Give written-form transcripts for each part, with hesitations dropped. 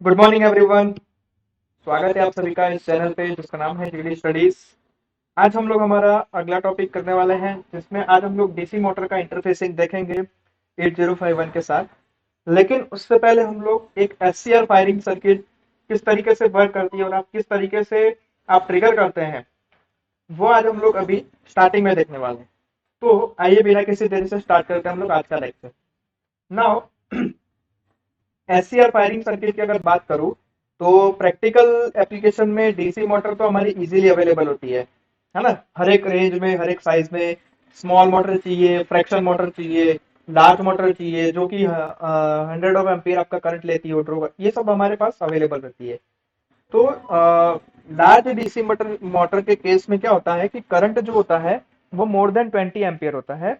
Good morning everyone. स्वागत है आप सभी का इस चैनल पे जिसका नाम है डिग्री स्टडीज। आज हम लोग हमारा अगला टॉपिक करने वाले हैं जिसमें आज हम लोग डीसी मोटर का इंटरफेसिंग देखेंगे 8051 के साथ। लेकिन उससे पहले हम लोग एक एससीआर फायरिंग सर्किट किस तरीके से वर्क करती है और आप किस तरीके से आप ट्रिगर करते हैं वो आज हम लोग अभी स्टार्टिंग में देखने वाले हैं। तो आइए बिना किसी देरी से स्टार्ट करते हैं हम लोग आज का lecture. Now SCR firing circuit की अगर बात करूं तो प्रैक्टिकल एप्लीकेशन में डीसी मोटर तो हमारी इजीली अवेलेबल होती है ना। हर एक रेंज में हर एक साइज में स्मॉल मोटर चाहिए, फ्रैक्शन मोटर चाहिए, लार्ज मोटर चाहिए जो कि 100 ऑफ एम्पियर आपका करंट लेती है ऑटो, ये सब हमारे पास अवेलेबल रहती है। तो लार्ज डीसी मोटर मोटर के केस में क्या होता है कि करंट जो होता है वो मोर देन 20 एम्पियर होता है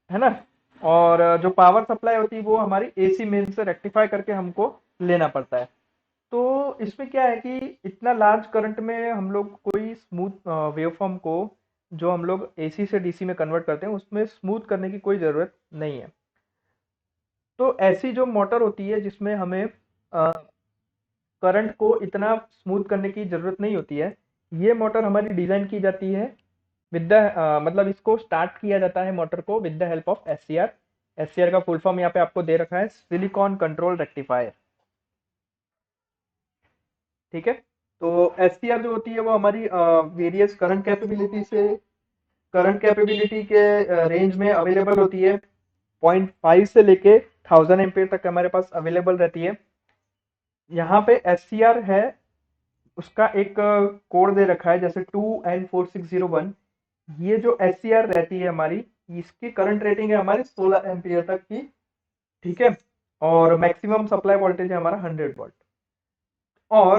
ना। और जो पावर सप्लाई होती है वो हमारी एसी मेन से रेक्टिफाई करके हमको लेना पड़ता है। तो इसमें क्या है कि इतना लार्ज करंट में हम लोग कोई स्मूथ वेवफॉर्म को जो हम लोग एसी से डीसी में कन्वर्ट करते हैं उसमें स्मूथ करने की कोई ज़रूरत नहीं है। तो ऐसी जो मोटर होती है जिसमें हमें करंट को इतना स्मूथ करने की ज़रूरत नहीं होती है, ये मोटर हमारी डिज़ाइन की जाती है विद द मतलब इसको स्टार्ट किया जाता है मोटर को with the help of SCR. SCR का फुल फॉर्म यहाँ पे आपको दे रखा है, सिलिकॉन कंट्रोल रेक्टिफायर। ठीक है। तो एससीआर जो होती है वो हमारी वेरियस करंट कैपेबिलिटी के रेंज में अवेलेबल होती है। 0.5 से लेके 1000 एम्पियर तक हमारे पास अवेलेबल रहती है। यहाँ पे एससीआर है, उसका एक कोड दे रखा है जैसे 2N4601। ये जो एससीआर रहती है हमारी, इसकी करंट रेटिंग है हमारी 16 एम्पियर तक की। ठीक है। और मैक्सिमम सप्लाई वोल्टेज है हमारा 100 वोल्ट। और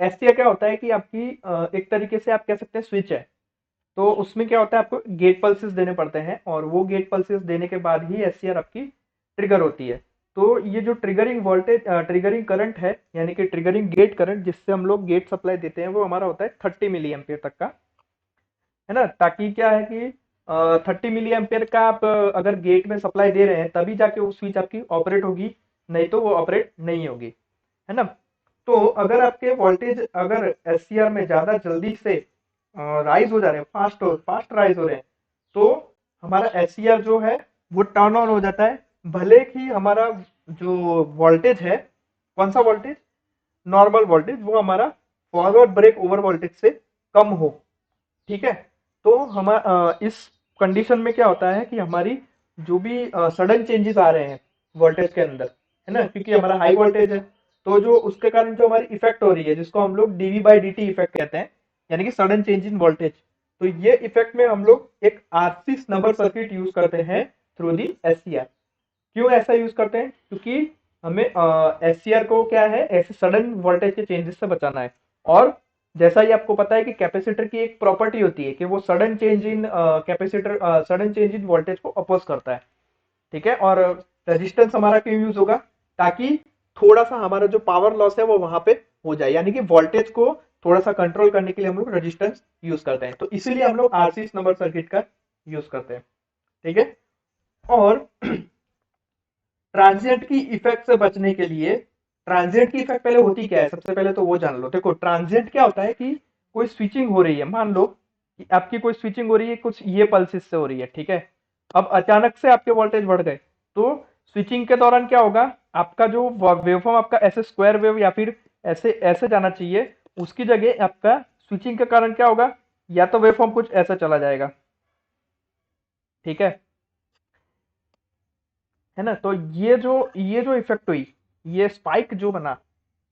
एसटीआर क्या होता है कि आपकी एक तरीके से आप कह सकते हैं स्विच है। तो उसमें क्या होता है, आपको गेट पल्सेस देने पड़ते हैं और वो गेट पल्सेस देने के बाद ही एससीआर आपकी ट्रिगर होती है। तो ये जो ट्रिगरिंग करंट है यानी कि ट्रिगरिंग गेट करंट जिससे हम लोग गेट सप्लाई देते हैं वो हमारा होता है 30 मिली एम्पियर तक का, है ना। ताकि क्या है कि 30 मिली एम्पियर का आप अगर गेट में सप्लाई दे रहे हैं तभी जाके वो स्विच आपकी ऑपरेट होगी, नहीं तो वो ऑपरेट नहीं होगी, है ना। तो अगर आपके वोल्टेज अगर एससीआर में ज्यादा जल्दी से राइज हो जा रहे हैं, फास्ट राइज हो रहे हैं, तो हमारा एससीआर जो है वो टर्न ऑन हो जाता है। भले ही हमारा जो वोल्टेज है, कौन सा वोल्टेज, नॉर्मल वोल्टेज, वो हमारा फॉरवर्ड ब्रेक ओवर वोल्टेज से कम हो। ठीक है। तो हम इस कंडीशन में क्या होता है कि हमारी जो भी सडन चेंजेस आ रहे हैं वोल्टेज के अंदर, है ना, क्योंकि हमारा हाई वोल्टेज है, तो जो उसके कारण जो हमारी इफेक्ट हो रही है जिसको हम लोग dv by d t effect कहते हैं, यानी कि सडन चेंज इन वोल्टेज। तो ये इफेक्ट में हम लोग एक आरसी नंबर सर्किट यूज करते हैं थ्रू दी एससीआर। क्यों ऐसा यूज करते हैं, क्योंकि हमें एससीआर को क्या है, ऐसे सडन वोल्टेज के चेंजेस से बचाना है। और जैसा ही आपको पता है कि कैपेसिटर की एक प्रॉपर्टी होती है कि वो सडन चेंज इन वोल्टेज को अपोज करता है। ठीक है। और रेजिस्टेंस हमारा क्यों यूज होगा, ताकि थोड़ा सा हमारा जो पावर लॉस है वो वहां पे हो जाए, यानी कि वोल्टेज को थोड़ा सा कंट्रोल करने के लिए हम लोग रेजिस्टेंस यूज करते हैं। तो इसीलिए हम लोग आरसी नंबर सर्किट का यूज करते हैं। ठीक है। और ट्रांजिएंट की इफेक्ट से बचने के लिए, ट्रांजिएंट की इफेक्ट पहले होती क्या है सबसे पहले तो वो जान लो। देखो ट्रांजिएंट क्या होता है कि कोई स्विचिंग हो रही है, मान लो कि आपकी कोई स्विचिंग हो रही है कुछ ये पल्सेस से हो रही है। ठीक है। अब अचानक से आपके वोल्टेज बढ़ गए, तो स्विचिंग के दौरान क्या होगा, आपका जो वेवफॉर्म आपका ऐसे स्क्वायर वेव या फिर ऐसे ऐसे जाना चाहिए, उसकी जगह आपका स्विचिंग के कारण क्या होगा, या तो वेवफॉर्म कुछ ऐसा चला जाएगा। ठीक है ना। तो ये जो इफेक्ट हुई, ये स्पाइक जो बना,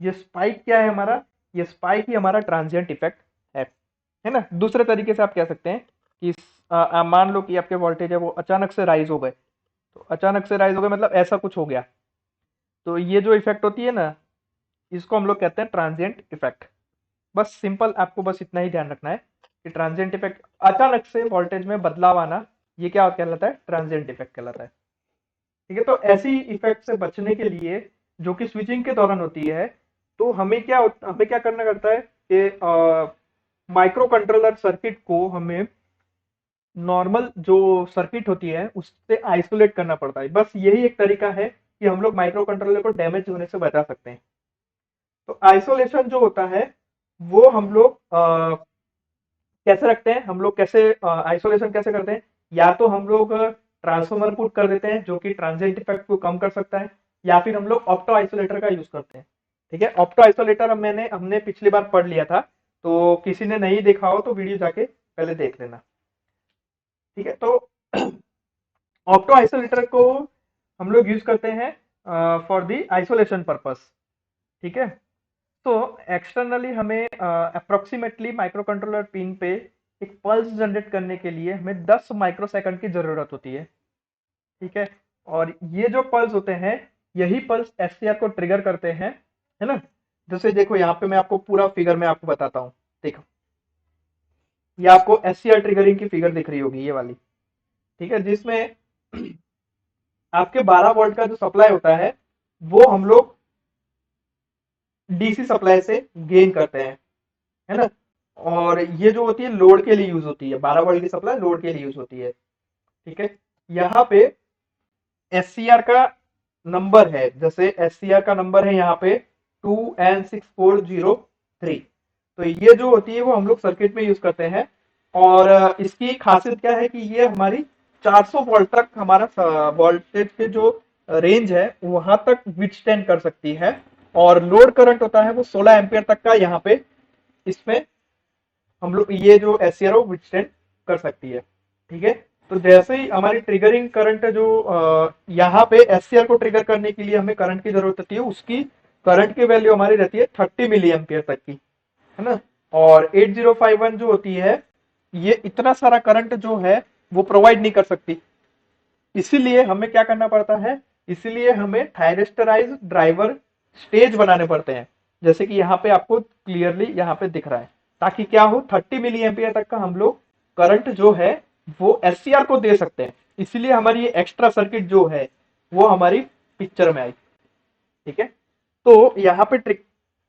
ये स्पाइक क्या है हमारा, ये स्पाइक ही हमारा ट्रांजिएंट इफेक्ट है ना। दूसरे तरीके से आप कह सकते हैं कि मान लो कि आपके वोल्टेज है वो अचानक से राइज हो गए, तो अचानक से राइज हो गए मतलब ऐसा कुछ हो गया, तो ये जो इफेक्ट होती है ना, इसको हम लोग कहते हैं ट्रांजिएंट इफेक्ट। बस सिंपल आपको बस इतना ही ध्यान रखना है कि ट्रांजिएंट इफेक्ट, अचानक से वोल्टेज में बदलाव आना, ये क्या कहलाता है, ट्रांजिएंट इफेक्ट कहलाता है। ठीक है। तो ऐसी इफेक्ट से बचने के लिए जो कि स्विचिंग के दौरान होती है, तो हमें क्या करना करता है कि माइक्रो कंट्रोलर सर्किट को हमें नॉर्मल जो सर्किट होती है उससे आइसोलेट करना पड़ता है। बस यही एक तरीका है कि हम लोग माइक्रो कंट्रोलर को डैमेज होने से बचा सकते हैं। तो आइसोलेशन जो होता है वो हम लोग कैसे रखते हैं, हम लोग कैसे आइसोलेशन कैसे करते हैं, या तो हम लोग ट्रांसफॉर्मर पुट कर देते हैं जो कि ट्रांजिएंट इफेक्ट को कम कर सकता है, या फिर हम लोग ऑप्टो आइसोलेटर का यूज करते हैं। ठीक है, ऑप्टो आइसोलेटर हमने पिछली बार पढ़ लिया था, तो किसी ने नहीं देखा हो तो वीडियो जाके पहले देख लेना। ठीक है, तो ऑप्टो आइसोलेटर को हम लोग यूज करते हैं फॉर दी आइसोलेशन पर्पस। ठीक है, तो एक्सटर्नली हमें अप्रोक्सीमेटली माइक्रो कंट्रोलर पिन पे एक पल्स जनरेट करने के लिए हमें 10 माइक्रोसेकंड की जरूरत होती है। ठीक है, और ये जो पल्स होते हैं यही पल्स एससीआर को ट्रिगर करते हैं, है ना। जैसे देखो यहाँ पे मैं आपको पूरा फिगर में आपको बताता हूँ। देखो, ये आपको एससीआर ट्रिगरिंग की फिगर दिख रही होगी, ये वाली। ठीक है, जिसमें आपके 12 वोल्ट का जो सप्लाई होता है वो हम लोग डीसी सप्लाई से गेन करते हैं, है ना। और ये जो होती है लोड के लिए यूज होती है, 12 वोल्ट की सप्लाई लोड के लिए यूज होती है। ठीक है, यहाँ पे एससीआर का नंबर है, जैसे एससीआर का नंबर है यहाँ पे 2N6403। तो ये जो होती है वो हम लोग सर्किट में यूज करते हैं, और इसकी खासियत क्या है कि ये हमारी 400 वोल्ट तक, हमारा वोल्टेज के जो रेंज है वहां तक विथस्टैंड कर सकती है, और लोड करंट होता है वो 16 एम्पियर तक का यहाँ पे इसमें हम लोग ये जो एससीआर वो विथस्टैंड कर सकती है। ठीक है, तो जैसे ही हमारी ट्रिगरिंग करंट जो यहाँ पे एससीआर को ट्रिगर करने के लिए हमें करंट की जरूरत होती है, उसकी करंट की वैल्यू हमारी रहती है 30 मिली एम्पियर तक की, है ना। और 8051 जो होती है ये इतना सारा करंट जो है वो प्रोवाइड नहीं कर सकती, इसीलिए हमें क्या करना पड़ता है, इसीलिए हमें थायरिस्टराइज ड्राइवर स्टेज बनाने पड़ते हैं, जैसे कि यहाँ पे आपको क्लियरली यहाँ पे दिख रहा है, ताकि क्या हो 30 मिली एम्पियर तक का हम लोग करंट जो है वो एससीआर को दे सकते हैं। इसीलिए हमारी ये एक्स्ट्रा सर्किट जो है वो हमारी पिक्चर में आई। ठीक है, तो यहाँ पे ट्रिक,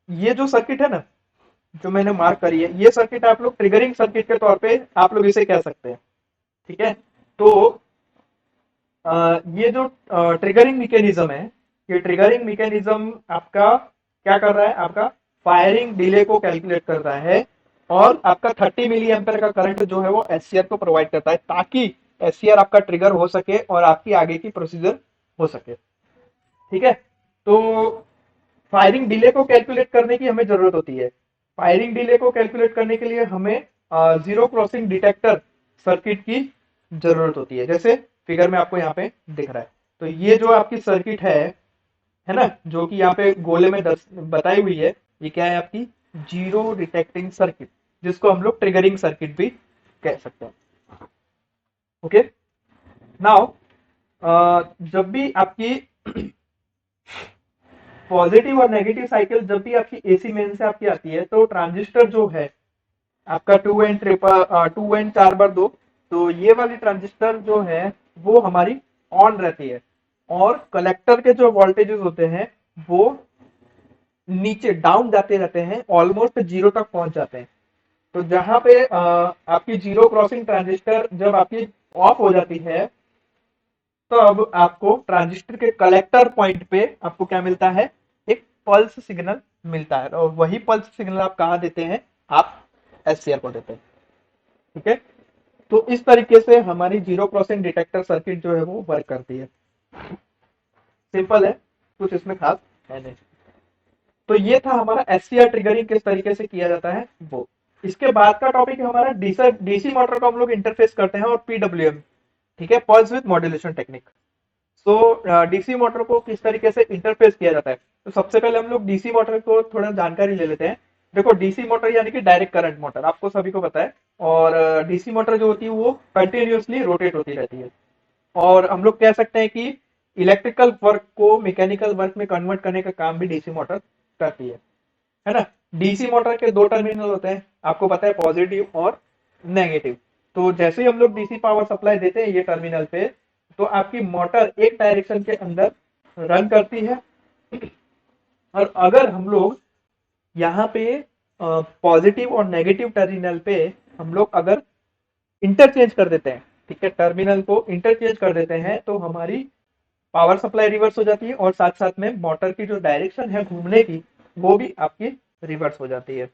ये जो सर्किट है ना जो मैंने मार्क करी है, ये सर्किट आप लोग ट्रिगरिंग सर्किट के तौर पे आप लोग इसे कह सकते हैं। ठीक है, तो ये जो ट्रिगरिंग मैकेनिज्म है, ये ट्रिगरिंग मैकेनिज्म आपका क्या कर रहा है, आपका फायरिंग डिले को कैलकुलेट कर रहा है, और आपका 30 मिली एम्पियर का करंट जो है वो एससीआर को प्रोवाइड करता है, ताकि एससीआर आपका ट्रिगर हो सके और आपकी आगे की प्रोसीजर हो सके। ठीक है, तो फायरिंग डिले को कैलकुलेट करने की हमें जरूरत होती है। फायरिंग डिले को कैलकुलेट करने के लिए हमें जीरो क्रॉसिंग डिटेक्टर सर्किट की जरूरत होती है, जैसे फिगर में आपको यहाँ पे दिख रहा है। तो ये जो आपकी सर्किट है ना, जो कि यहाँ पे गोले में बताई हुई है, ये क्या है आपकी जीरो डिटेक्टिंग सर्किट, जिसको हम लोग ट्रिगरिंग सर्किट भी कह सकते हैं। ओके, नाउ जब भी आपकी पॉजिटिव और नेगेटिव साइकिल जब भी आपकी एसी मेन से आपकी आती है, तो ट्रांजिस्टर जो है आपका 2N4/2, तो ये वाली ट्रांजिस्टर जो है वो हमारी ऑन रहती है, और कलेक्टर के जो वोल्टेजेस होते हैं वो नीचे डाउन जाते रहते हैं, ऑलमोस्ट जीरो तक पहुंच जाते हैं। तो जहां पे आपकी जीरो क्रॉसिंग ट्रांजिस्टर जब आपकी ऑफ हो जाती है, तो अब आपको ट्रांजिस्टर के कलेक्टर पॉइंट पे आपको क्या मिलता है, एक पल्स सिग्नल मिलता है, और वही पल्स सिग्नल आप कहाँ देते हैं, आप एससीआर को देते हैं। ठीक है, तो इस तरीके से हमारी जीरो क्रॉसिंग डिटेक्टर सर्किट जो है वो वर्क करती है। सिंपल है, कुछ इसमें खास है नहीं। तो ये था हमारा एससीआर ट्रिगरिंग किस तरीके से किया जाता है वो। इसके बाद का टॉपिक है हमारा डीसी मोटर को हम लोग इंटरफेस करते हैं, और पीडब्ल्यूएम। ठीक है, पल्स विद मॉड्यूलेशन टेक्निक। तो डीसी मोटर को किस तरीके से इंटरफेस किया जाता है, तो सबसे पहले हम लोग डीसी मोटर को थोड़ा जानकारी ले लेते हैं। देखो, डीसी मोटर यानी कि डायरेक्ट करंट मोटर, आपको सभी को पता है। और डीसी मोटर जो होती है वो कंटिन्यूअसली रोटेट होती रहती है, और हम लोग कह सकते हैं कि इलेक्ट्रिकल वर्क को मैकेनिकल वर्क में कन्वर्ट करने का काम भी डीसी मोटर करती है ना। डीसी मोटर के दो टर्मिनल होते हैं, आपको पता है, पॉजिटिव और नेगेटिव। तो जैसे ही हम लोग डीसी पावर सप्लाई देते हैं ये टर्मिनल पे, तो आपकी मोटर एक डायरेक्शन के अंदर रन करती है, और अगर हम लोग यहाँ पे पॉजिटिव और नेगेटिव टर्मिनल पे हम लोग अगर इंटरचेंज कर देते हैं, ठीक है, टर्मिनल को इंटरचेंज कर देते हैं, तो हमारी पावर सप्लाई रिवर्स हो जाती है और साथ साथ में मोटर की जो डायरेक्शन है घूमने की वो भी आपकी रिवर्स हो जाती है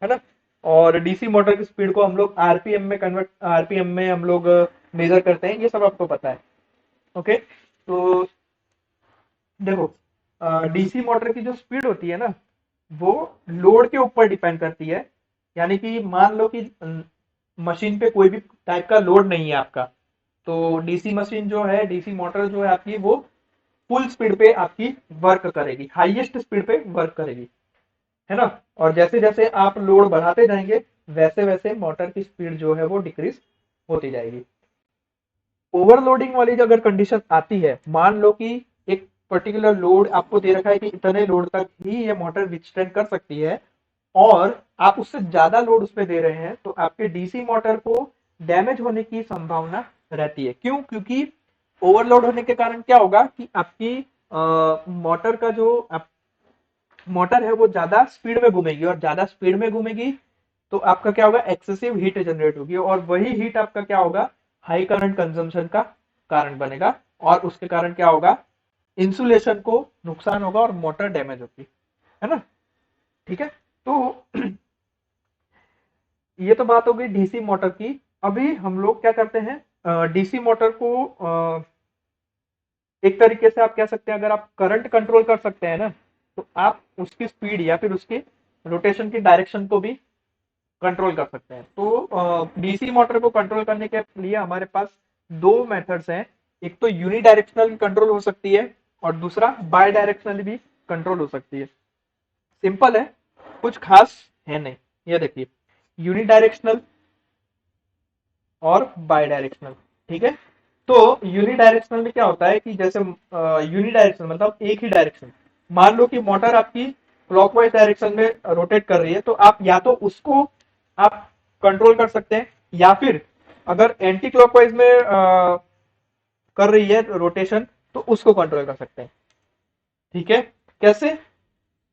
ना। और डीसी मोटर की स्पीड को हम लोग आरपीएम में हम लोग मेजर करते हैं, ये सब आपको पता है। ओके, तो देखो डीसी मोटर की जो स्पीड होती है ना वो लोड के ऊपर डिपेंड करती है। यानी कि मान लो कि मशीन पे कोई भी टाइप का लोड नहीं है आपका, तो डीसी मशीन जो है, डीसी मोटर जो है आपकी, वो फुल स्पीड पे आपकी वर्क करेगी, हाईएस्ट स्पीड पे वर्क करेगी, है ना। और जैसे जैसे आप लोड बढ़ाते जाएंगे वैसे वैसे मोटर की स्पीड जो है वो डिक्रीज होती जाएगी। ओवरलोडिंग वाली जो अगर कंडीशन आती है, मान लो कि एक पर्टिकुलर लोड आपको दे रखा है कि इतने लोड तक ही ये मोटर विथस्टैंड कर सकती है और आप उससे ज्यादा लोड उस पर दे रहे हैं, तो आपके डीसी मोटर को डैमेज होने की संभावना रहती है। क्यों? क्योंकि ओवरलोड होने के कारण क्या होगा कि आपकी मोटर का जो मोटर है वो ज्यादा स्पीड में घूमेगी, और ज्यादा स्पीड में घूमेगी तो आपका क्या होगा, एक्सेसिव हीट जनरेट होगी, और वही हीट आपका क्या होगा, हाई करंट कंजम्पशन का कारण बनेगा, और उसके कारण क्या होगा, इंसुलेशन को नुकसान होगा और मोटर डैमेज होगी, है ना। ठीक है, तो ये तो बात हो गई डीसी मोटर की। अभी हम लोग क्या करते हैं, डीसी मोटर को एक तरीके से आप कह सकते हैं, अगर आप करंट कंट्रोल कर सकते हैं ना, तो आप उसकी स्पीड या फिर उसकी रोटेशन की डायरेक्शन को भी कंट्रोल कर सकते हैं। तो डीसी मोटर को कंट्रोल करने के लिए हमारे पास दो मेथड्स हैं। एक तो यूनिडायरेक्शनल कंट्रोल हो सकती है और दूसरा बाय डायरेक्शनल भी कंट्रोल हो सकती है। सिंपल है, कुछ खास है नहीं। ये देखिए, यूनिडायरेक्शनल और बाय डायरेक्शनल, ठीक है। तो यूनिडायरेक्शनल में क्या होता है कि जैसे यूनिडायरेक्शनल मतलब एक ही डायरेक्शन, मान लो कि मोटर आपकी क्लॉकवाइज डायरेक्शन में रोटेट कर रही है, तो आप या तो उसको आप कंट्रोल कर सकते हैं, या फिर अगर एंटी क्लॉकवाइज में कर रही है रोटेशन तो उसको कंट्रोल कर सकते हैं। ठीक है, कैसे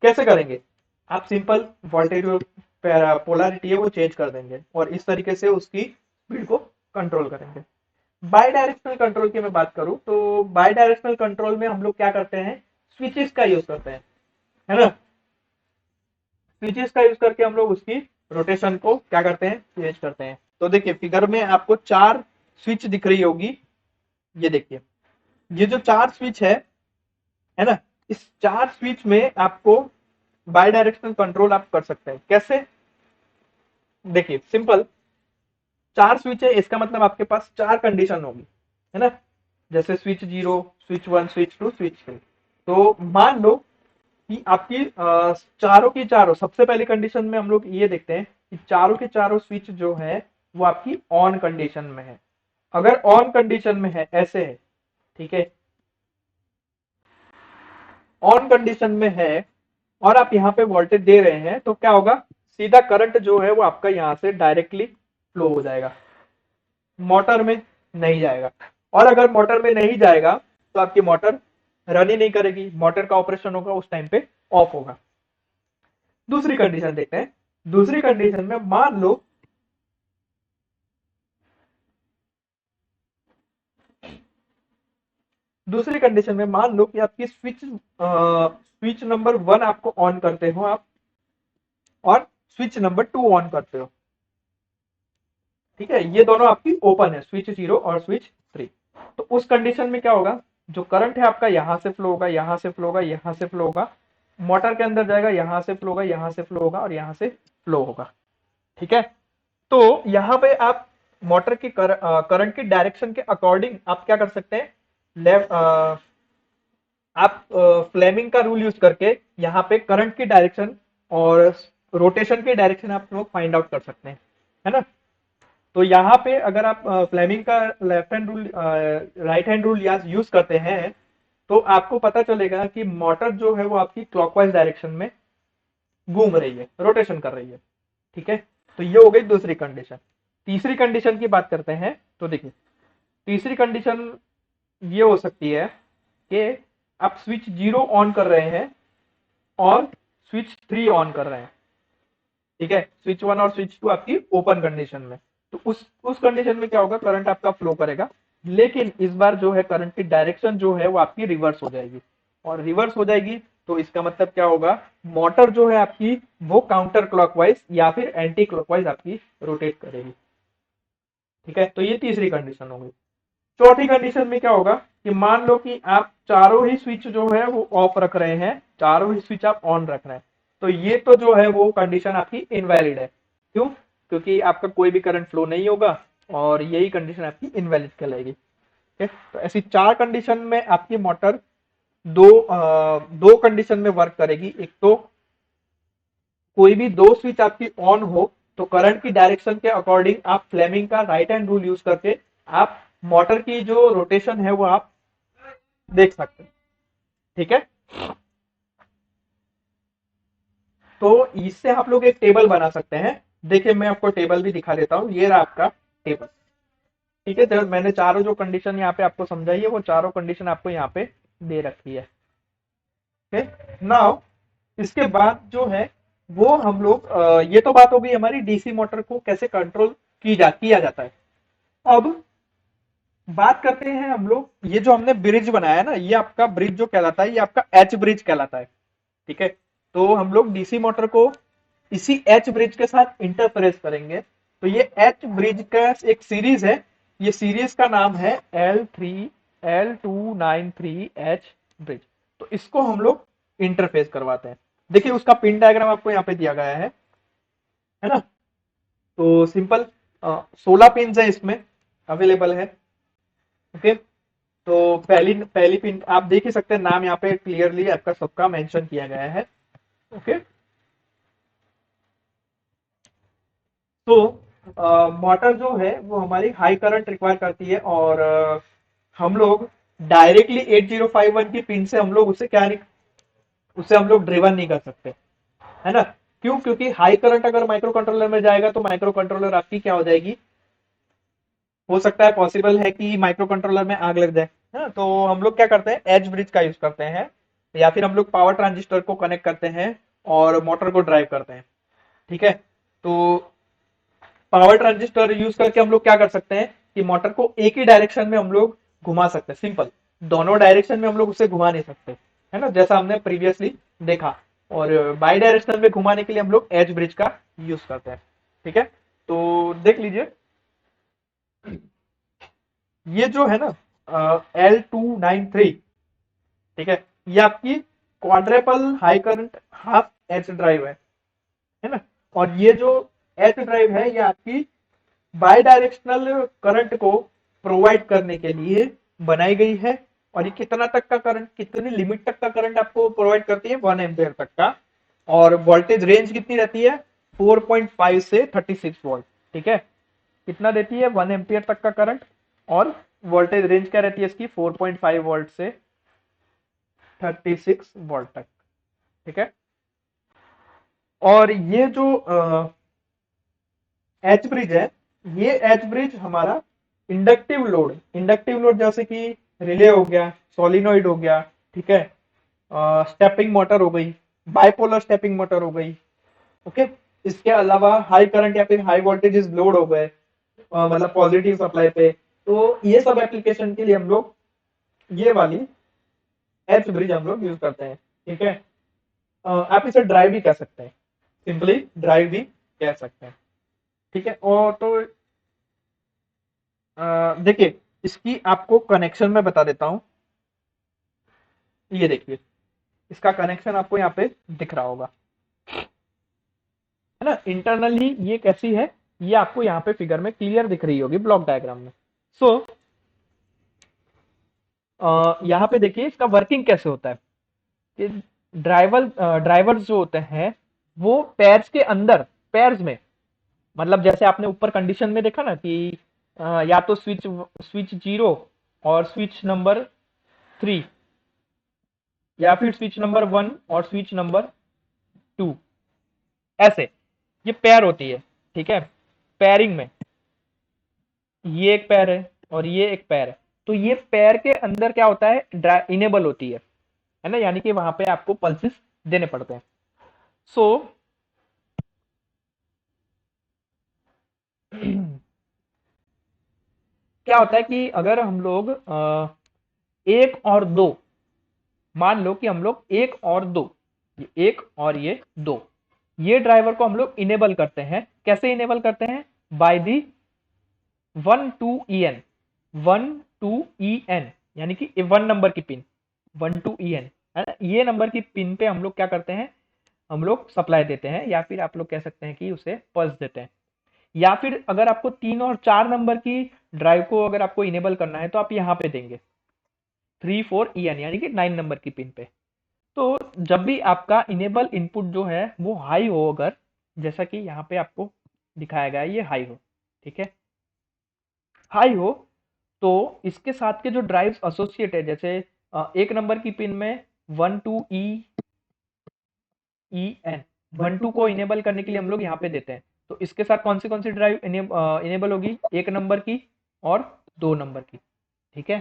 कैसे करेंगे, आप सिंपल वोल्टेज पोलैरिटी है वो चेंज कर देंगे और इस तरीके से उसकी स्पीड को कंट्रोल करेंगे। बाई डायरेक्शनल कंट्रोल की मैं बात करूं तो बाई डायरेक्शनल कंट्रोल में हम लोग क्या करते हैं, स्विचेस का यूज करते हैं, है ना। स्विचेस का यूज करके हम लोग उसकी रोटेशन को क्या करते हैं, चेंज करते हैं। तो देखिए फिगर में आपको चार स्विच दिख रही होगी, ये देखिए, ये जो चार स्विच है ना, इस चार स्विच में आपको बाई डायरेक्शनल कंट्रोल आप कर सकते हैं। कैसे? देखिए सिंपल, चार स्विच है इसका मतलब आपके पास चार कंडीशन होगी, है ना। जैसे स्विच 0, स्विच 1, स्विच 2, स्विच 3। तो मान लो कि आपकी चारों की चारों, सबसे पहली कंडीशन में हम लोग ये देखते हैं कि चारों के चारों स्विच जो है वो आपकी ऑन कंडीशन में है। अगर ऑन कंडीशन में है, ऐसे है, ठीक है, ऑन कंडीशन में है और आप यहाँ पे वोल्टेज दे रहे हैं, तो क्या होगा, सीधा करंट जो है वो आपका यहाँ से डायरेक्टली फ्लो हो जाएगा, मोटर में नहीं जाएगा। और अगर मोटर में नहीं जाएगा तो आपकी मोटर रन ही नहीं करेगी, मोटर का ऑपरेशन होगा उस टाइम पे ऑफ होगा। दूसरी कंडीशन देखते हैं। दूसरी कंडीशन में मान लो दूसरी कंडीशन में मान लो कि आपकी स्विच नंबर 1 आपको ऑन करते हो आप, और स्विच नंबर 2 ऑन करते हो, ठीक है, ये दोनों आपकी ओपन है, स्विच 0 और स्विच 3। तो उस कंडीशन में क्या होगा, जो करंट है आपका यहां से फ्लो होगा, यहां से फ्लो होगा, यहां से फ्लो होगा, मोटर के अंदर जाएगा, यहां से फ्लो होगा, यहां से फ्लो होगा और यहां से फ्लो होगा। ठीक है, तो यहां पे आप मोटर की करंट की डायरेक्शन के अकॉर्डिंग आप क्या कर सकते हैं, लेफ्ट आप फ्लेमिंग का रूल यूज करके यहाँ पे करंट की डायरेक्शन और रोटेशन की डायरेक्शन आप लोग फाइंड आउट कर सकते हैं, है ना। तो यहाँ पे अगर आप फ्लेमिंग का left hand rule, right hand rule use करते हैं, तो आपको पता चलेगा कि मोटर जो है वो आपकी क्लॉकवाइज डायरेक्शन में घूम रही है, रोटेशन कर रही है। ठीक है, तो ये हो गई दूसरी कंडीशन। तीसरी कंडीशन की बात करते हैं, तो देखिए तीसरी कंडीशन ये हो सकती है कि आप स्विच 0 ऑन कर रहे हैं और स्विच 3 ऑन कर रहे हैं, ठीक है, स्विच 1 और स्विच 2 आपकी ओपन कंडीशन में। तो उस कंडीशन में क्या होगा, करंट आपका फ्लो करेगा, लेकिन इस बार जो है करंट की डायरेक्शन जो है वो आपकी रिवर्स हो जाएगी, और रिवर्स हो जाएगी तो इसका मतलब क्या होगा, मोटर जो है आपकी वो काउंटर क्लॉकवाइज या फिर एंटी क्लॉकवाइज आपकी रोटेट करेगी। ठीक है, तो ये तीसरी कंडीशन होगी। चौथी कंडीशन में क्या होगा कि मान लो कि आप चारों ही स्विच जो है वो ऑफ रख रहे हैं, चारों ही स्विच आप ऑन रख रहे हैं, तो ये तो जो है वो कंडीशन आपकी इनवैलिड है। क्यों? क्योंकि आपका कोई भी करंट फ्लो नहीं होगा और यही कंडीशन आपकी इनवैलिड कहलाएगी। ठीक है, तो ऐसी चार कंडीशन में आपकी मोटर दो कंडीशन में वर्क करेगी। एक तो कोई भी दो स्विच आपकी ऑन हो तो करंट की डायरेक्शन के अकॉर्डिंग आप फ्लेमिंग का राइट हैंड रूल यूज करके आप मोटर की जो रोटेशन है वो आप देख सकते हैं। ठीक है, तो इससे आप लोग एक टेबल बना सकते हैं। देखिए मैं आपको टेबल भी दिखा देता हूँ, ये रहा आपका टेबल। ठीक है, तो मैंने चारों जो कंडीशन यहाँ पे आपको समझाई है वो चारों कंडीशन आपको यहाँ पे दे रखी है। ओके, नाउ इसके बाद जो है वो हम लोग ये तो बात हो गई हमारी डीसी मोटर को कैसे कंट्रोल किया जाता है। अब बात करते हैं हम लोग, ये जो हमने ब्रिज बनाया है ना, ये आपका ब्रिज जो कहलाता है ये आपका एच ब्रिज कहलाता है। ठीक है, तो हम लोग डीसी मोटर को इसी एच ब्रिज के साथ इंटरफेरेंस करेंगे। तो ये एच ब्रिज का एक सीरीज है, ये सीरीज का नाम है L293H ब्रिज। तो इसको हम लोग इंटरफेस करवाते हैं। देखिए उसका पिन डायग्राम आपको यहाँ पे दिया गया है ना। तो सिंपल 16 पिन है इसमें अवेलेबल है। ओके, तो पहली पहली पिन आप देख ही सकते हैं, नाम यहाँ पे क्लियरली आपका सबका मेंशन किया गया है। ओके, तो मोटर जो है वो हमारी हाई करंट रिक्वायर करती है, और हम लोग डायरेक्टली 8051 की पिन से हम लोग उसे क्या नहीं, उसे हम लोग ड्रिवन नहीं कर सकते, है ना। क्यों? क्योंकि हाई करंट अगर माइक्रो कंट्रोलर में जाएगा तो माइक्रो कंट्रोलर आपकी क्या हो जाएगी, हो सकता है पॉसिबल है कि माइक्रो कंट्रोलर में आग लग जाए। हाँ, तो हम लोग क्या करते हैं, एज ब्रिज का यूज करते हैं, या फिर हम लोग पावर ट्रांजिस्टर को कनेक्ट करते हैं और मोटर को ड्राइव करते हैं। ठीक है, तो पावर ट्रांजिस्टर यूज करके हम लोग क्या कर सकते हैं कि मोटर को एक ही डायरेक्शन में हम लोग घुमा सकते हैं, सिंपल। दोनों डायरेक्शन में हम लोग उसे घुमा नहीं सकते, है ना, जैसा हमने प्रीवियसली देखा। और बाई डायरेक्शन में घुमाने के लिए हम लोग एज ब्रिज का यूज करते हैं। ठीक है, तो देख लीजिए ये जो है ना L293, ठीक है, ये आपकी quadruple high current half h drive है ना। और ये जो एच ड्राइव है ये आपकी बाई डायरेक्शनल करंट को प्रोवाइड करने के लिए बनाई गई है। और ये कितना तक का करंट, कितनी लिमिट तक का करंट आपको प्रोवाइड करती है, 1 एम्पियर तक का। और वोल्टेज रेंज कितनी रहती है, 4.5 से 36 वोल्ट। ठीक है, कितना देती है, 1 एम्पियर तक का करंट। और वोल्टेज रेंज क्या रहती है इसकी, 4.5 वोल्ट से 36 वोल्ट तक। ठीक है, और ये जो एच ब्रिज है, ये एच ब्रिज हमारा इंडक्टिव लोड जैसे कि रिले हो गया, सोलिनॉइड हो गया, ठीक है, स्टेपिंग मोटर हो गई, बाइपोलर स्टेपिंग मोटर हो गई। ओके, इसके अलावा हाई करंट या फिर हाई वोल्टेज लोड हो गए, मतलब पॉजिटिव सप्लाई पे, तो ये सब एप्लीकेशन के लिए हम लोग ये वाली एच ब्रिज हम लोग यूज करते हैं। ठीक है, आप इसे ड्राइव भी कह सकते हैं, सिंपली ड्राइव भी कह सकते हैं। ठीक है, और तो देखिए इसकी आपको कनेक्शन में बता देता हूं। ये देखिए इसका कनेक्शन आपको यहाँ पे दिख रहा होगा, है ना। इंटरनली ये कैसी है, ये आपको यहाँ पे फिगर में क्लियर दिख रही होगी ब्लॉक डायग्राम में। सो यहाँ पे देखिए इसका वर्किंग कैसे होता है कि ड्राइवर्स जो होते हैं वो पैर्स के अंदर, पैर्स में, मतलब जैसे आपने ऊपर कंडीशन में देखा ना कि या तो स्विच स्विच 0 और स्विच नंबर 3, या फिर स्विच नंबर 1 और स्विच नंबर 2, ऐसे ये पैर होती है। ठीक है, पैरिंग में ये एक पैर है और ये एक पैर है, तो ये पैर के अंदर क्या होता है, इनेबल होती है ना, यानी कि वहां पे आपको पल्सेस देने पड़ते हैं। सो क्या होता है कि अगर हम लोग एक और दो, मान लो कि हम लोग एक और दो, ये एक और ये दो, ये ड्राइवर को हम लोग इनेबल करते हैं। कैसे इनेबल करते हैं? बाय दी 1 2 EN, 1 2 EN, यानी कि 1 नंबर की पिन, 1 2 EN है ना, ये नंबर की पिन पे हम लोग क्या करते हैं, हम लोग सप्लाई देते हैं, या फिर आप लोग कह सकते हैं कि उसे पल्स देते हैं। या फिर अगर आपको 3 और 4 नंबर की ड्राइव को अगर आपको इनेबल करना है तो आप यहाँ पे देंगे 3 4 EN, यानी कि 9 नंबर की पिन पे। तो जब भी आपका इनेबल इनपुट जो है वो हाई हो, अगर जैसा कि यहाँ पे आपको दिखाया गया है ये हाई हो, ठीक है, हाई हो, तो इसके साथ के जो ड्राइव्स एसोसिएट है, जैसे 1 नंबर की पिन में 1 2 EN, 1 2 को इनेबल करने के लिए हम लोग यहाँ पे देते हैं। तो इसके साथ कौन सी ड्राइव इनेबल होगी? 1 नंबर की और 2 नंबर की, ठीक है।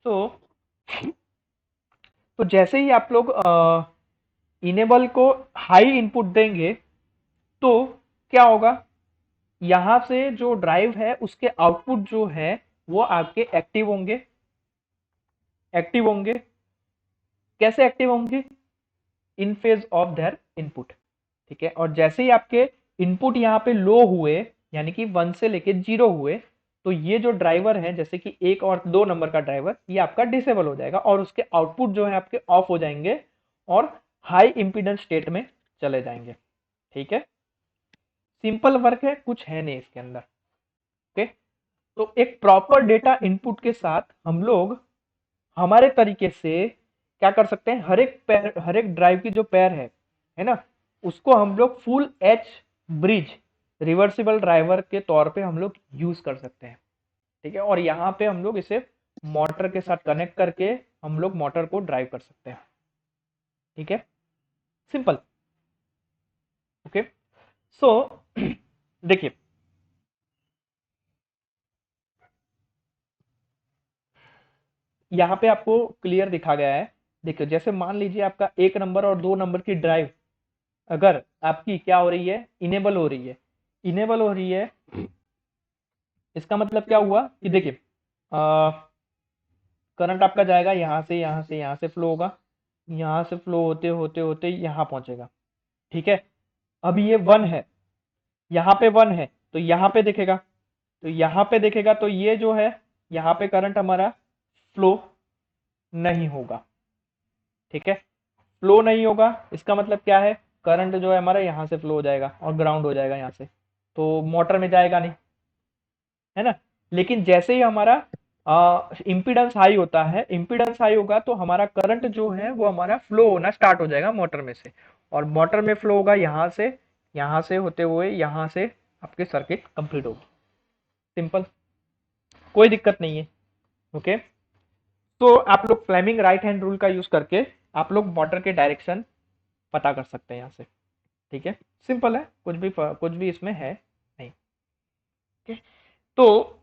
तो जैसे ही आप लोग इनेबल को हाई इनपुट देंगे तो क्या होगा, यहां से जो ड्राइव है उसके आउटपुट जो है वो आपके एक्टिव होंगे। कैसे एक्टिव होंगे? इन फेज ऑफ देयर इनपुट, ठीक है। और जैसे ही आपके इनपुट यहाँ पे लो हुए, यानी कि 1 से लेके 0 हुए, तो ये जो ड्राइवर है, जैसे कि 1 और 2 नंबर का ड्राइवर, ये आपका डिसेबल हो जाएगा और उसके आउटपुट जो है आपके ऑफ हो जाएंगे और हाई इंपीडेंस स्टेट में चले जाएंगे, ठीक है। सिंपल वर्क है, कुछ है नहीं इसके अंदर, ओके। तो एक प्रॉपर डेटा इनपुट के साथ हम लोग हमारे तरीके से क्या कर सकते हैं, हर एक ड्राइव की जो पैर है ना, उसको हम लोग full H bridge reversible driver के तौर पे हम लोग यूज कर सकते हैं, ठीक है। और यहाँ पे हम लोग इसे मोटर के साथ कनेक्ट करके हम लोग मोटर को ड्राइव कर सकते हैं, ठीक है, सिंपल, ओके। सो देखिए, यहाँ पे आपको क्लियर दिखा गया है। देखिए, जैसे मान लीजिए आपका 1 नंबर और 2 नंबर की ड्राइव अगर आपकी क्या हो रही है, इनेबल हो रही है, इनेबल हो रही है, इसका मतलब क्या हुआ कि देखिए, करंट आपका जाएगा यहाँ से, यहाँ से, यहाँ से फ्लो होगा, यहाँ से फ्लो होते होते होते यहाँ पहुंचेगा, ठीक है। अब ये 1 है, यहाँ पे 1 है, तो यहाँ पे देखेगा, तो यहाँ पे देखेगा, तो ये जो है यहाँ पे करंट हमारा फ्लो नहीं होगा, ठीक है। फ्लो नहीं होगा, इसका मतलब क्या है, करंट जो है हमारा यहाँ से फ्लो हो जाएगा और ग्राउंड हो जाएगा यहाँ से, तो मोटर में जाएगा नहीं, है ना। लेकिन जैसे ही हमारा इम्पीडेंस हाई होता है, इम्पीडेंस हाई होगा तो हमारा करंट जो है वो हमारा फ्लो होना स्टार्ट हो जाएगा मोटर में से, और मोटर में फ्लो होगा यहाँ से होते हुए यहाँ से आपके सर्किट कंप्लीट होगी, सिंपल, कोई दिक्कत नहीं है, ओके। तो आप लोग फ्लेमिंग राइट हैंड रूल का यूज करके आप लोग मोटर के डायरेक्शन पता कर सकते हैं यहाँ से, ठीक है, सिंपल है, कुछ भी इसमें है नहीं, ठीक है। तो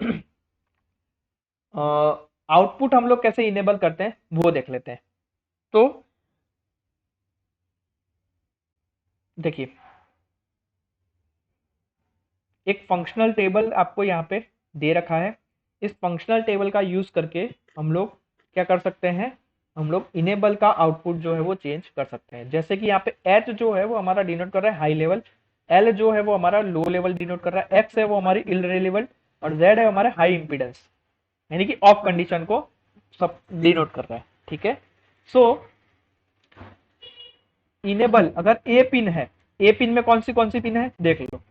आउटपुट हम लोग कैसे इनेबल करते हैं वो देख लेते हैं। तो देखिए, एक फंक्शनल टेबल आपको यहाँ पे दे रखा है, इस फंक्शनल टेबल का यूज करके हम लोग क्या कर सकते हैं, हम लोग इनेबल का आउटपुट जो है वो चेंज कर सकते हैं। जैसे कि यहाँ पे एच जो है वो हमारा डिनोट कर रहा है हाई लेवल, एल जो है वो हमारा लो लेवल डिनोट कर रहा है, एक्स है वो हमारी इरेलेवेंट, और जेड है हमारा हाई इंपीडेंस, यानी कि ऑफ कंडीशन को सब डिनोट कर रहा है, ठीक है। सो इनेबल अगर ए पिन है, ए पिन में कौन सी पिन है देख लो,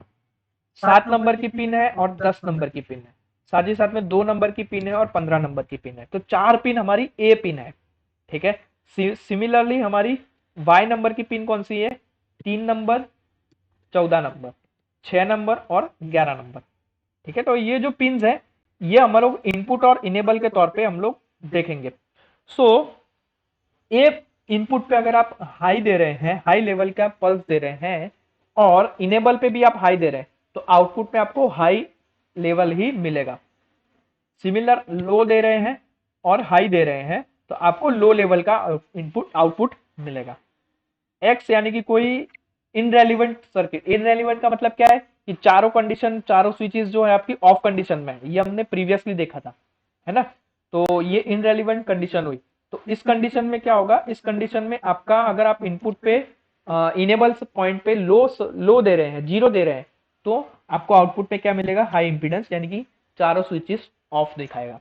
7 नंबर की पिन है और 10 नंबर की पिन है, साथ ही साथ में 2 नंबर की पिन है और 15 नंबर की पिन है, तो 4 पिन हमारी ए पिन है, ठीक है। सिमिलरली हमारी वाई नंबर की पिन कौन सी है, 3 नंबर, 14 नंबर, 6 नंबर और 11 नंबर, ठीक है। तो ये जो पिन है ये हम लोग इनपुट और इनेबल के तौर पे हम लोग देखेंगे। सो ए इनपुट पे अगर आप हाई दे रहे हैं, हाई लेवल का पल्स दे रहे हैं, और इनेबल पे भी आप हाई दे रहे हैं, तो आउटपुट में आपको हाई लेवल ही मिलेगा। सिमिलर लो दे रहे हैं और हाई दे रहे हैं तो आपको लो लेवल का इनपुट आउटपुट मिलेगा। एक्स यानी कि कोई इनरेलीवेंट सर्किट, इनरेलीवेंट का मतलब क्या है, कि चारों कंडीशन, चारों स्विचेस जो है आपकी ऑफ कंडीशन में है, ये हमने प्रीवियसली देखा था, है ना। तो ये इनरेलीवेंट कंडीशन हुई। तो इस कंडीशन में क्या होगा, इस कंडीशन में आपका अगर आप इनपुट पे इनेबल पॉइंट पे लो दे रहे हैं, जीरो दे रहे हैं, तो आपको आउटपुट में क्या मिलेगा, हाई इंपीडेंस, यानी कि चारों स्विचेस ऑफ दिखाएगा।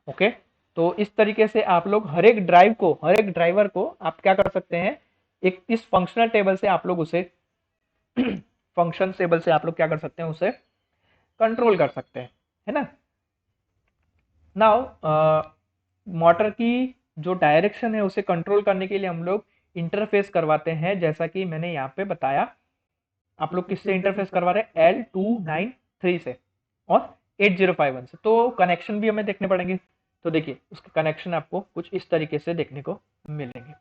ओके, तो इस तरीके से आप लोग हर एक ड्राइवर को आप क्या कर सकते हैं, एक इस फंक्शनल टेबल से आप लोग उसे फंक्शन टेबल से आप लोग क्या कर सकते हैं, उसे कंट्रोल कर सकते हैं, है ना। नाउ मोटर की जो डायरेक्शन है उसे कंट्रोल करने के लिए हम लोग इंटरफेस करवाते हैं, जैसा कि मैंने यहाँ पे बताया। आप लोग किससे इंटरफेस करवा रहे हैं, L293 से और 8051 से। तो कनेक्शन भी हमें देखने पड़ेंगे। तो देखिए उसके कनेक्शन आपको कुछ इस तरीके से देखने को मिलेंगे,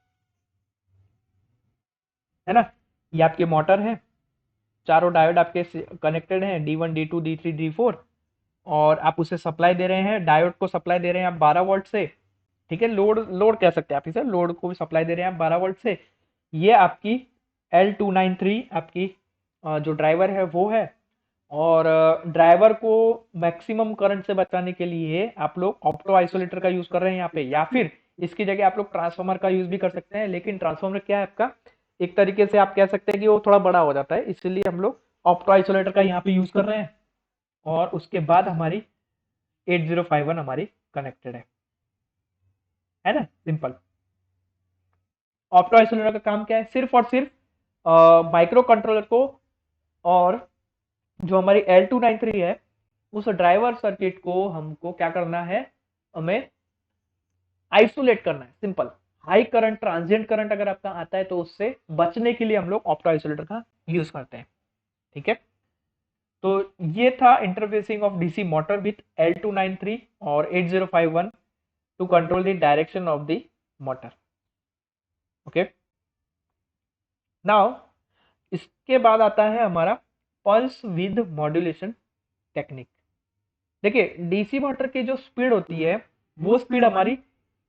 है ना। ये आपके मोटर है, चारों डायोड आपके कनेक्टेड हैं, D1 D2 D3 D4, और आप उसे सप्लाई दे रहे हैं, डायोड को सप्लाई दे रहे हैं आप 12 वोल्ट से, ठीक है। लोड कह सकते हैं आप इसे, लोड को भी सप्लाई दे रहे हैं आप 12 वोल्ट से। ये आपकी L293 आपकी जो ड्राइवर है वो है। और ड्राइवर को मैक्सिमम करंट से बचाने के लिए आप लोग ऑप्टो आइसोलेटर का यूज कर रहे हैं यहाँ पे, या फिर इसकी जगह आप लोग ट्रांसफार्मर का यूज भी कर सकते हैं। लेकिन ट्रांसफार्मर क्या है आपका, एक तरीके से आप कह सकते हैं कि वो थोड़ा बड़ा हो जाता है, इसलिए हम लोग ऑप्टो आइसोलेटर का यहाँ पे यूज कर रहे हैं। और उसके बाद हमारी 8051 हमारी कनेक्टेड है ना, सिंपल। ऑप्टो आइसोलेटर का काम क्या है, सिर्फ और सिर्फ माइक्रो कंट्रोलर को और जो हमारी L293 है उस ड्राइवर सर्किट को हमको क्या करना है, हमें आइसोलेट करना है, simple. High current, transient current अगर आपका आता है तो उससे बचने के लिए हम लोग ऑप्टो आइसोलेटर का यूज करते हैं, ठीक है। तो ये था interfacing of DC motor with L293 और 8051 to control the direction of the motor. Okay, now इसके बाद आता है हमारा पल्स विद मॉड्यूलेशन टेक्निक। देखिए डीसी मोटर की जो स्पीड होती है वो स्पीड हमारी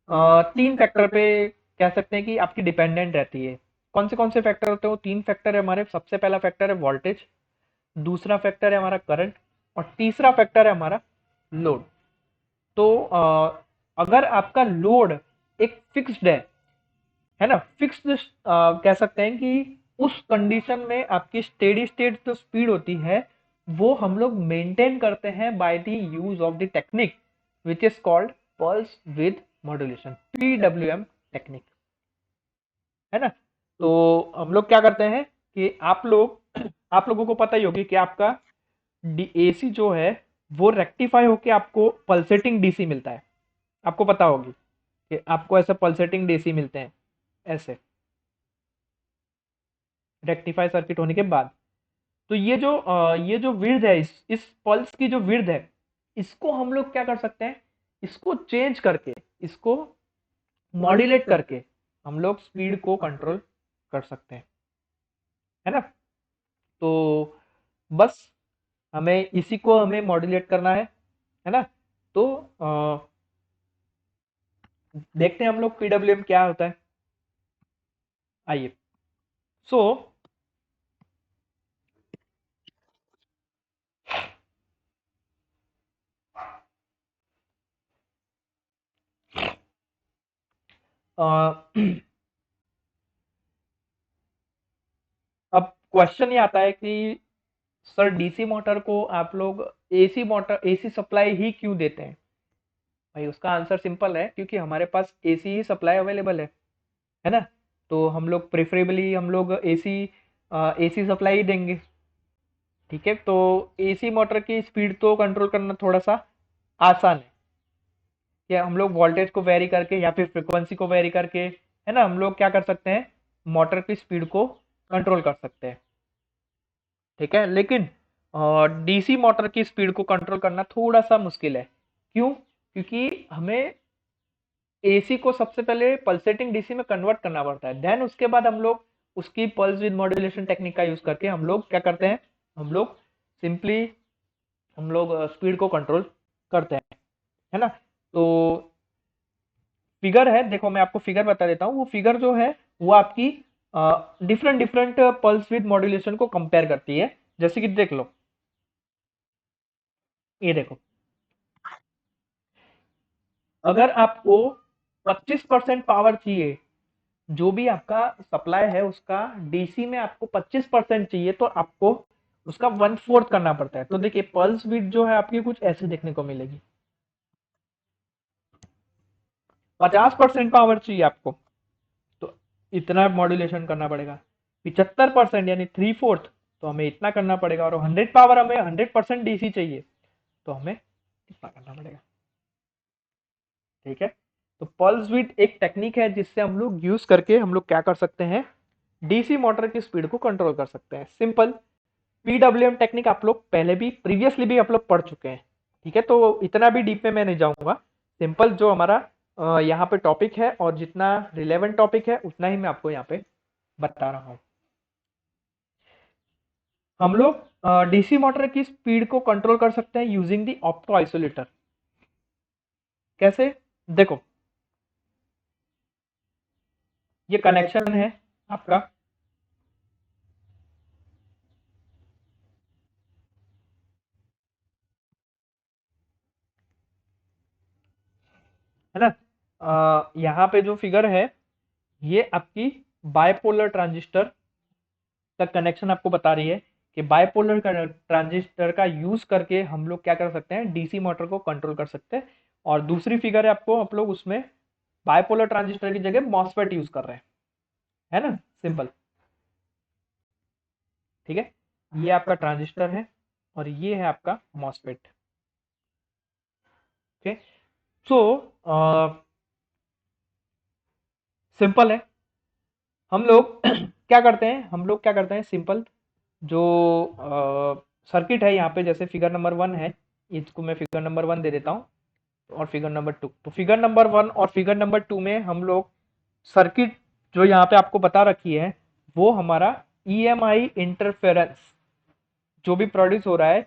तीन फैक्टर पे कह सकते हैं कि आपकी डिपेंडेंट रहती है। कौन से फैक्टर होते हैं, वो तीन फैक्टर है हमारे। सबसे पहला फैक्टर है वोल्टेज, दूसरा फैक्टर है हमारा करंट, और तीसरा फैक्टर है हमारा लोड। तो अगर आपका लोड एक फिक्स्ड है ना, फिक्स्ड कह सकते हैं कि उस कंडीशन में आपकी स्टेडी स्टेट जो स्पीड होती है वो हम लोग मेंटेन करते हैं by the use of the technique which is called pulse width modulation, PWM technique, है ना। तो हम लोग क्या करते हैं कि आप लोगों को पता ही होगी कि आपका AC जो है वो रेक्टिफाई होके आपको पल्सेटिंग DC मिलता है। आपको पता होगी कि आपको ऐसे पल्सेटिंग DC मिलते हैं ऐसे, रेक्टिफाई सर्किट होने के बाद। तो ये जो विड्थ है, इस पल्स की जो विड्थ है, इसको हम लोग क्या कर सकते हैं, इसको चेंज करके, इसको मॉड्यूलेट करके हम लोग स्पीड को कंट्रोल कर सकते हैं, है ना। तो बस हमें इसी को हमें मॉड्यूलेट करना है ना। तो देखते हैं हम लोग PWM क्या होता है, आइए। सो अब क्वेश्चन ये आता है कि सर DC मोटर को आप लोग AC सप्लाई ही क्यों देते हैं। भाई उसका आंसर सिंपल है, क्योंकि हमारे पास AC ही सप्लाई अवेलेबल है ना। तो हम लोग प्रेफरेबली हम लोग AC सप्लाई ही देंगे, ठीक है। तो AC मोटर की स्पीड तो कंट्रोल करना थोड़ा सा आसान है, कि हम लोग वोल्टेज को वेरी करके या फिर फ्रिक्वेंसी को वेरी करके, है ना, हम लोग क्या कर सकते हैं, मोटर की स्पीड को कंट्रोल कर सकते हैं, ठीक है। लेकिन DC मोटर की स्पीड को कंट्रोल करना थोड़ा सा मुश्किल है। क्यों, क्योंकि हमें AC को सबसे पहले पल्सेटिंग DC में कन्वर्ट करना पड़ता है, देन उसके बाद हम लोग उसकी पल्स विद मॉड्यूलेशन टेक्निक का यूज करके हम लोग क्या करते हैं, हम लोग सिंपली हम लोग स्पीड को कंट्रोल करते हैं, है ना। तो फिगर है, देखो मैं आपको फिगर बता देता हूँ। वो फिगर जो है वो आपकी different different pulse width modulation को कंपेयर करती है। जैसे कि देख लो, ये देखो, अगर आपको 25% पावर चाहिए, जो भी आपका सप्लाई है उसका डीसी में आपको 25% चाहिए, तो आपको उसका 1/4 करना पड़ता है। तो देखिए पल्स विड्थ जो है आपकी कुछ ऐसे देखने को मिलेगी। 50% पावर चाहिए आपको, तो इतना मॉड्यूलेशन करना पड़ेगा। 75% यानी 3/4, तो हमें इतना करना पड़ेगा। और 100 पावर हमें 100% डीसी चाहिए, तो हमें इतना करना पड़ेगा। ठीक है, तो पल्स विड्थ एक टेक्निक है जिससे हम लोग यूज करके हम लोग क्या कर सकते हैं, डीसी मोटर की स्पीड को कंट्रोल कर सकते हैं। सिंपल पीडब्ल्यूएम टेक्निक आप लोग पहले भी प्रीवियसली भी आप लोग पढ़ चुके हैं। ठीक है, तो इतना भी डीप में मैं नहीं जाऊंगा। सिंपल जो हमारा यहाँ पे टॉपिक है और जितना रिलेवेंट टॉपिक है उतना ही मैं आपको यहाँ पे बता रहा हूँ। हम लोग डीसी मोटर की स्पीड को कंट्रोल कर सकते हैं यूजिंग दी ऑप्टो आइसोलेटर। कैसे, देखो ये कनेक्शन है आपका, है ना। यहाँ पे जो फिगर है ये आपकी बायपोलर ट्रांजिस्टर का कनेक्शन आपको बता रही है कि बायपोलर ट्रांजिस्टर का यूज करके हम लोग क्या कर सकते हैं, डीसी मोटर को कंट्रोल कर सकते हैं। और दूसरी फिगर है आपको, आप लोग उसमें बायपोलर ट्रांजिस्टर की जगह मॉसफेट यूज कर रहे हैं, है ना, सिंपल। ठीक है, ये आपका ट्रांजिस्टर है और ये है आपका मॉसफेट। ओके, सो सिंपल है। हम लोग क्या करते हैं, हम लोग क्या करते हैं, सिंपल जो सर्किट है यहाँ पे, जैसे फिगर नंबर 1 है, इसको मैं फिगर नंबर 1 दे देता हूँ और फिगर नंबर 2। तो फिगर नंबर 1 और फिगर नंबर 2 में हम लोग सर्किट जो यहाँ पे आपको बता रखी है वो हमारा ईएमआई इंटरफेरेंस जो भी प्रोड्यूस हो रहा है,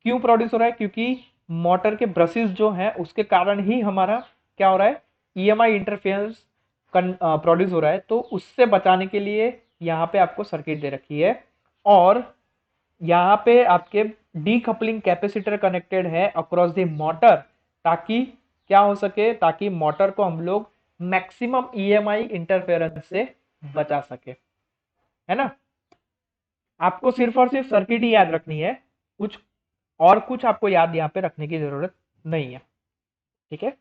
क्यों प्रोड्यूस हो रहा है, क्योंकि मोटर के ब्रशेस जो है उसके कारण ही हमारा क्या हो रहा है, ईएमआई इंटरफेरेंस प्रोड्यूस हो रहा है। तो उससे बचाने के लिए यहाँ पे आपको सर्किट दे रखी है और यहाँ पे आपके डीकपलिंग कैपेसिटर कनेक्टेड है अक्रॉस द मोटर, ताकि क्या हो सके, ताकि मोटर को हम लोग मैक्सिमम ईएमआई इंटरफेरेंस से बचा सके, है ना। आपको सिर्फ और सिर्फ सर्किट ही याद रखनी है, कुछ और कुछ आपको याद यहाँ पे रखने की जरूरत नहीं है। ठीक है,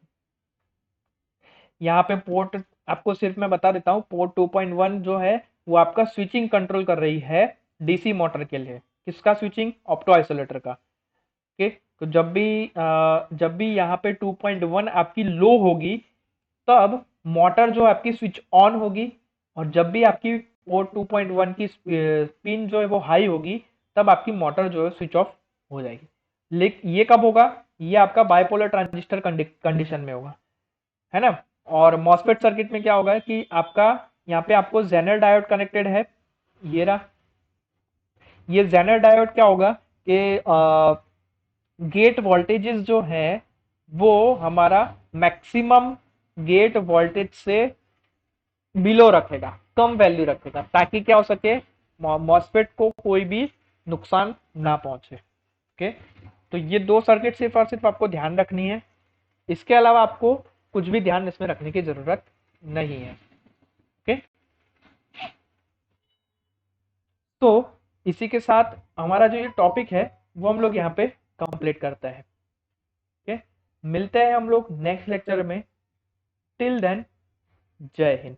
यहाँ पे पोर्ट आपको सिर्फ मैं बता देता हूँ, पोर्ट 2.1 जो है वो आपका स्विचिंग कंट्रोल कर रही है डीसी मोटर के लिए। किसका स्विचिंग, ऑप्टो आइसोलेटर का। ओके, तो जब भी यहाँ पे 2.1 आपकी लो होगी तब मोटर जो आपकी स्विच ऑन होगी, और जब भी आपकी पोर्ट 2.1 की पिन जो है वो हाई होगी तब आपकी मोटर जो है स्विच ऑफ हो जाएगी। लेकिन ये कब होगा, ये आपका बाइपोलर ट्रांजिस्टर कंडीशन में होगा, है ना। और मॉसफेट सर्किट में क्या होगा कि आपका यहाँ पे आपको जेनर डायोड कनेक्टेड है, ये रहा। ये जेनर डायोड क्या होगा कि गेट वोल्टेजेस जो है वो हमारा मैक्सिमम गेट वोल्टेज से बिलो रखेगा, कम वैल्यू रखेगा, ताकि क्या हो सके, मॉसफेट को कोई भी नुकसान ना पहुंचे। ओके, तो ये दो सर्किट सिर्फ और सिर्फ आपको ध्यान रखनी है, इसके अलावा आपको कुछ भी ध्यान इसमें रखने की जरूरत नहीं है। ओके, तो इसी के साथ हमारा जो ये टॉपिक है वो हम लोग यहाँ पे कंप्लीट करते हैं। ओके, मिलते हैं हम लोग नेक्स्ट लेक्चर में। टिल देन, जय हिंद।